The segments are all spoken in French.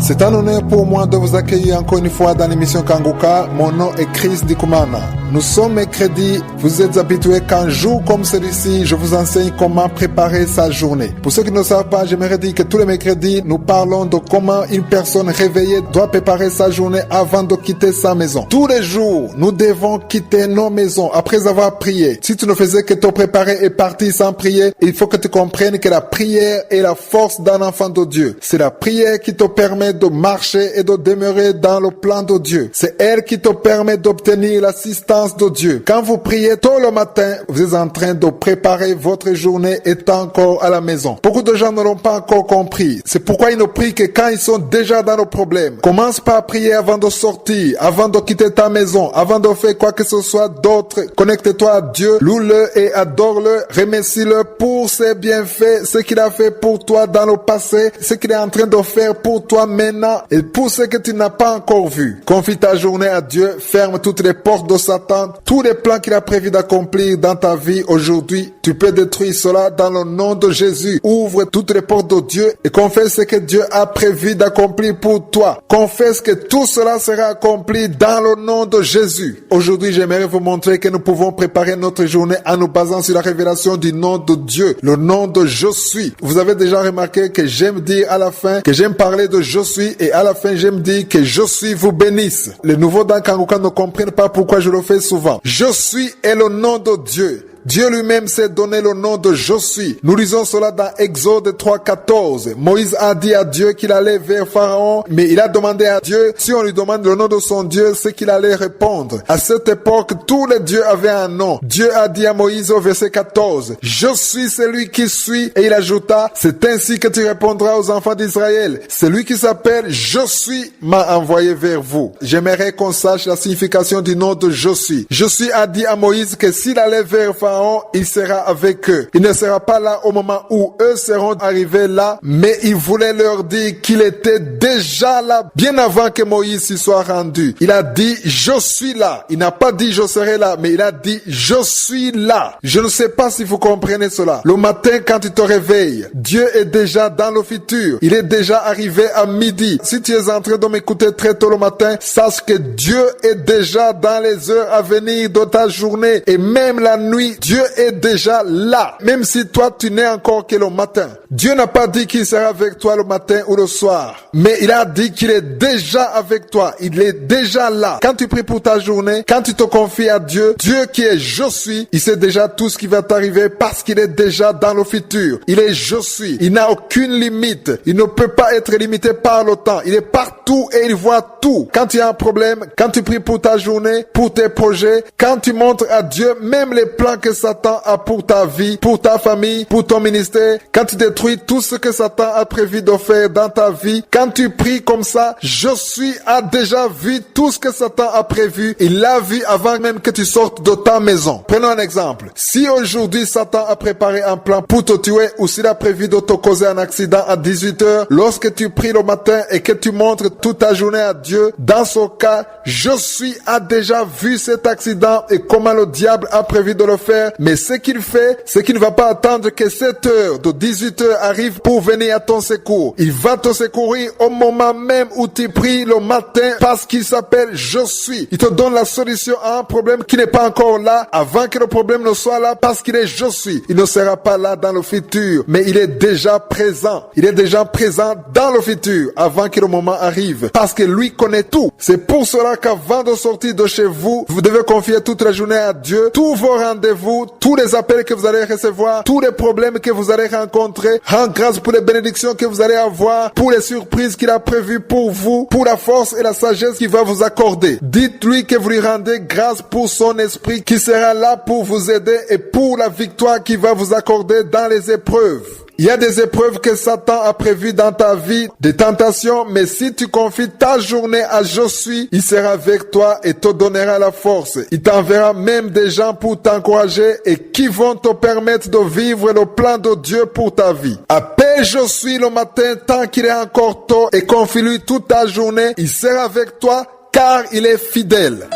C'est un honneur pour moi de vous accueillir encore une fois dans l'émission Kanguka. Mon nom est Chris Dikumana. Nous sommes mercredi. Vous êtes habitués qu'un jour comme celui-ci, je vous enseigne comment préparer sa journée. Pour ceux qui ne le savent pas, j'aimerais dire que tous les mercredis, nous parlons de comment une personne réveillée doit préparer sa journée avant de quitter sa maison. Tous les jours, nous devons quitter nos maisons après avoir prié. Si tu ne faisais que te préparer et partir sans prier, il faut que tu comprennes que la prière est la force d'un enfant de Dieu. C'est la prière qui te permet de marcher et de demeurer dans le plan de Dieu. C'est elle qui te permet d'obtenir l'assistance de Dieu. Quand vous priez tôt le matin, vous êtes en train de préparer votre journée étant encore à la maison. Beaucoup de gens ne l'ont pas encore compris. C'est pourquoi ils ne prient que quand ils sont déjà dans le problème. Commence par prier avant de sortir, avant de quitter ta maison, avant de faire quoi que ce soit d'autre. Connecte-toi à Dieu, loue-le et adore-le, remercie-le pour ses bienfaits, ce qu'il a fait pour toi dans le passé, ce qu'il est en train de faire pour toi maintenant et pour ce que tu n'as pas encore vu. Confie ta journée à Dieu, ferme toutes les portes de Satan, tous les plans qu'il a prévu d'accomplir dans ta vie aujourd'hui. Tu peux détruire cela dans le nom de Jésus. Ouvre toutes les portes de Dieu et confesse ce que Dieu a prévu d'accomplir pour toi. Confesse que tout cela sera accompli dans le nom de Jésus. Aujourd'hui, j'aimerais vous montrer que nous pouvons préparer notre journée en nous basant sur la révélation du nom de Dieu, le nom de Je suis. Vous avez déjà remarqué que j'aime dire à la fin, que j'aime parler de Je suis et à la fin j'aime dire que Je suis vous bénisse. Les nouveaux dans Kanguka ne comprennent pas pourquoi je le fais souvent. Je suis est le nom de Dieu. Dieu lui-même s'est donné le nom de Je suis. Nous lisons cela dans Exode 3:14. Moïse a dit à Dieu qu'il allait vers Pharaon, mais il a demandé à Dieu, si on lui demande le nom de son Dieu, ce qu'il allait répondre. À cette époque, tous les dieux avaient un nom. Dieu a dit à Moïse au verset 14, Je suis celui qui suis, et il ajouta, c'est ainsi que tu répondras aux enfants d'Israël. Celui qui s'appelle Je suis m'a envoyé vers vous. J'aimerais qu'on sache la signification du nom de Je suis. Je suis a dit à Moïse que s'il allait vers Pharaon, il sera avec eux. Il ne sera pas là au moment où eux seront arrivés là, mais il voulait leur dire qu'il était déjà là, bien avant que Moïse s'y soit rendu. Il a dit, je suis là. Il n'a pas dit, je serai là, mais il a dit, je suis là. Je ne sais pas si vous comprenez cela. Le matin, quand tu te réveilles, Dieu est déjà dans le futur. Il est déjà arrivé à midi. Si tu es en train de m'écouter très tôt le matin, sache que Dieu est déjà dans les heures à venir de ta journée et même la nuit. Dieu est déjà là, même si toi tu n'es encore que le matin. Dieu n'a pas dit qu'il sera avec toi le matin ou le soir, mais il a dit qu'il est déjà avec toi. Il est déjà là. Quand tu pries pour ta journée, quand tu te confies à Dieu, Dieu qui est Je suis, il sait déjà tout ce qui va t'arriver parce qu'il est déjà dans le futur. Il est Je suis. Il n'a aucune limite. Il ne peut pas être limité par le temps. Il est partout et il voit tout. Quand tu as un problème, quand tu pries pour ta journée, pour tes projets, quand tu montres à Dieu même les plans que Satan a pour ta vie, pour ta famille, pour ton ministère, quand tu détruis tout ce que Satan a prévu de faire dans ta vie, quand tu pries comme ça, Je suis a déjà vu tout ce que Satan a prévu. Il l'a vu avant même que tu sortes de ta maison. Prenons un exemple. Si aujourd'hui Satan a préparé un plan pour te tuer ou s'il a prévu de te causer un accident à 18h, lorsque tu pries le matin et que tu montres toute ta journée à Dieu, dans ce cas, Je suis a déjà vu cet accident et comment le diable a prévu de le faire. Mais ce qu'il fait, c'est qu'il ne va pas attendre que cette heure de 18h arrive pour venir à ton secours. Il va te secourir au moment même où tu pries le matin parce qu'il s'appelle Je suis. Il te donne la solution à un problème qui n'est pas encore là avant que le problème ne soit là parce qu'il est Je suis. Il ne sera pas là dans le futur, mais il est déjà présent. Il est déjà présent dans le futur avant que le moment arrive parce que lui connaît tout. C'est pour cela qu'avant de sortir de chez vous, vous devez confier toute la journée à Dieu, tous vos rendez-vous, tous les appels que vous allez recevoir, tous les problèmes que vous allez rencontrer. Rends grâce pour les bénédictions que vous allez avoir, pour les surprises qu'il a prévues pour vous, pour la force et la sagesse qu'il va vous accorder. Dites-lui que vous lui rendez grâce pour son esprit qui sera là pour vous aider et pour la victoire qu'il va vous accorder dans les épreuves. Il y a des épreuves que Satan a prévues dans ta vie, des tentations, mais si tu confies ta journée à Je suis, il sera avec toi et te donnera la force. Il t'enverra même des gens pour t'encourager et qui vont te permettre de vivre le plan de Dieu pour ta vie. Appelle Je suis le matin tant qu'il est encore tôt et confie-lui toute ta journée. Il sera avec toi car il est fidèle.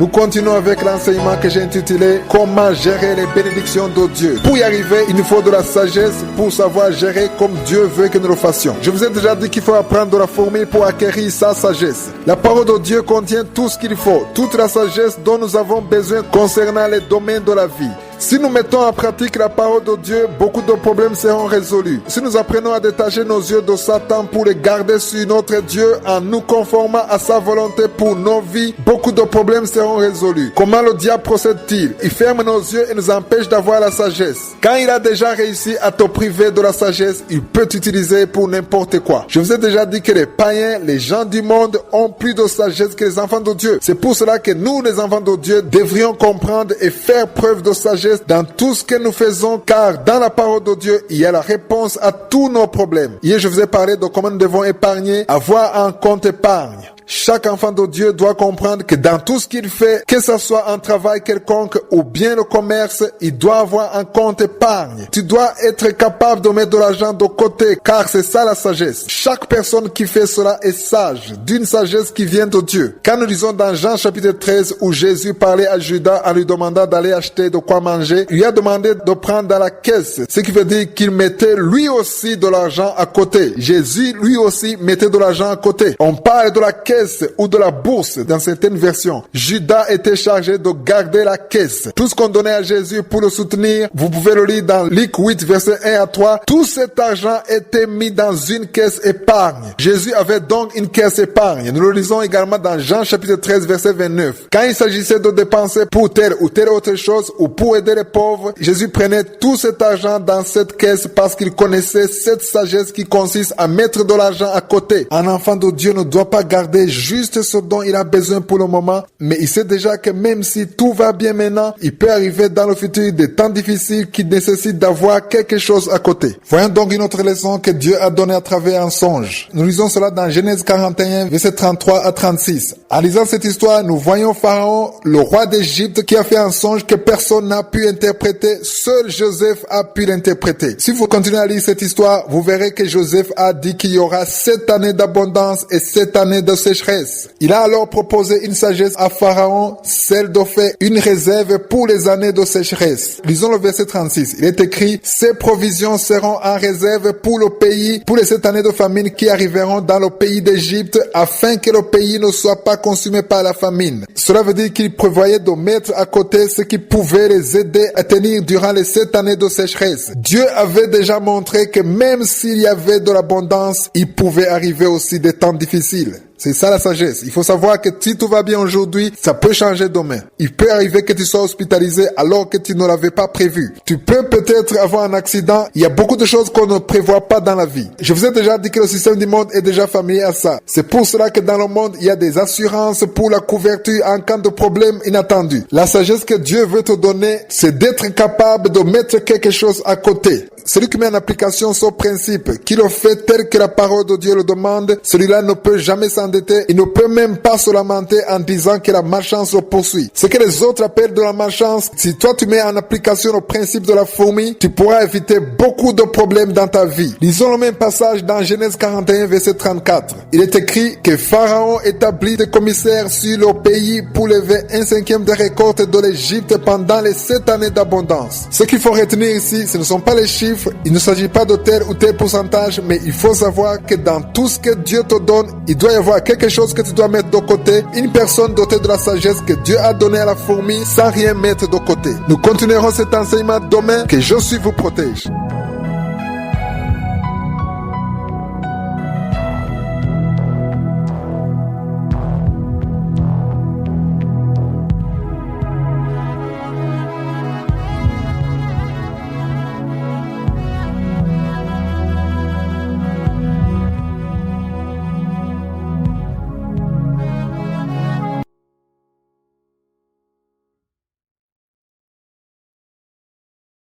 Nous continuons avec l'enseignement que j'ai intitulé « Comment gérer les bénédictions de Dieu ». Pour y arriver, il nous faut de la sagesse pour savoir gérer comme Dieu veut que nous le fassions. Je vous ai déjà dit qu'il faut apprendre de la formule pour acquérir sa sagesse. La parole de Dieu contient tout ce qu'il faut, toute la sagesse dont nous avons besoin concernant les domaines de la vie. Si nous mettons en pratique la parole de Dieu, beaucoup de problèmes seront résolus. Si nous apprenons à détacher nos yeux de Satan pour les garder sur notre Dieu en nous conformant à sa volonté pour nos vies, beaucoup de problèmes seront résolus. Comment le diable procède-t-il? Il ferme nos yeux et nous empêche d'avoir la sagesse. Quand il a déjà réussi à te priver de la sagesse, il peut t'utiliser pour n'importe quoi. Je vous ai déjà dit que les païens, les gens du monde ont plus de sagesse que les enfants de Dieu. C'est pour cela que nous, les enfants de Dieu, devrions comprendre et faire preuve de sagesse dans tout ce que nous faisons, car dans la parole de Dieu, il y a la réponse à tous nos problèmes. Hier, je vous ai parlé de comment nous devons épargner, avoir un compte épargne. Chaque enfant de Dieu doit comprendre que dans tout ce qu'il fait, que ce soit un travail quelconque ou bien le commerce, il doit avoir un compte épargne. Tu dois être capable de mettre de l'argent de côté, car c'est ça la sagesse. Chaque personne qui fait cela est sage, d'une sagesse qui vient de Dieu. Quand nous lisons dans Jean chapitre 13, où Jésus parlait à Judas en lui demandant d'aller acheter de quoi manger, il lui a demandé de prendre dans la caisse, ce qui veut dire qu'il mettait lui aussi de l'argent à côté. Jésus lui aussi mettait de l'argent à côté. On parle de la caisse ou de la bourse dans certaines versions. Judas était chargé de garder la caisse. Tout ce qu'on donnait à Jésus pour le soutenir, vous pouvez le lire dans Luc 8, verset 1 à 3. Tout cet argent était mis dans une caisse épargne. Jésus avait donc une caisse épargne. Nous le lisons également dans Jean chapitre 13, verset 29. Quand il s'agissait de dépenser pour telle ou telle autre chose ou pour aider les pauvres, Jésus prenait tout cet argent dans cette caisse parce qu'il connaissait cette sagesse qui consiste à mettre de l'argent à côté. Un enfant de Dieu ne doit pas garder juste ce dont il a besoin pour le moment, mais il sait déjà que même si tout va bien maintenant, il peut arriver dans le futur des temps difficiles qui nécessitent d'avoir quelque chose à côté. Voyons donc une autre leçon que Dieu a donnée à travers un songe. Nous lisons cela dans Genèse 41, verset 33 à 36. En lisant cette histoire, nous voyons Pharaon, le roi d'Égypte, qui a fait un songe que personne n'a pu interpréter. Seul Joseph a pu l'interpréter. Si vous continuez à lire cette histoire, vous verrez que Joseph a dit qu'il y aura 7 années d'abondance et 7 années de sécheresse. Il a alors proposé une sagesse à Pharaon, celle de faire une réserve pour les années de sécheresse. Lisons le verset 36. Il est écrit « Ces provisions seront en réserve pour le pays, pour les 7 années de famine qui arriveront dans le pays d'Égypte, afin que le pays ne soit pas consumé par la famine. » Cela veut dire qu'il prévoyait de mettre à côté ce qui pouvait les aider à tenir durant les 7 années de sécheresse. Dieu avait déjà montré que même s'il y avait de l'abondance, il pouvait arriver aussi des temps difficiles. C'est ça la sagesse. Il faut savoir que si tout va bien aujourd'hui, ça peut changer demain. Il peut arriver que tu sois hospitalisé alors que tu ne l'avais pas prévu. Tu peux peut-être avoir un accident. Il y a beaucoup de choses qu'on ne prévoit pas dans la vie. Je vous ai déjà dit que le système du monde est déjà familier à ça. C'est pour cela que dans le monde, il y a des assurances pour la couverture en cas de problème inattendu. La sagesse que Dieu veut te donner, c'est d'être capable de mettre quelque chose à côté. Celui qui met en application ce principe, qui le fait tel que la parole de Dieu le demande, celui-là ne peut jamais s'endetter. Il ne peut même pas se lamenter en disant que la malchance le poursuit. Ce que les autres appellent de la malchance, si toi tu mets en application le principe de la fourmi, tu pourras éviter beaucoup de problèmes dans ta vie. Lisons le même passage dans Genèse 41, verset 34. Il est écrit que Pharaon établit des commissaires sur le pays pour lever 1/5 des récoltes de l'Égypte pendant les 7 années d'abondance. Ce qu'il faut retenir ici, ce ne sont pas les chiffres. Il ne s'agit pas de tel ou tel pourcentage, mais il faut savoir que dans tout ce que Dieu te donne, il doit y avoir quelque chose que tu dois mettre de côté, une personne dotée de la sagesse que Dieu a donnée à la fourmi sans rien mettre de côté. Nous continuerons cet enseignement demain. Que Jésus vous protège.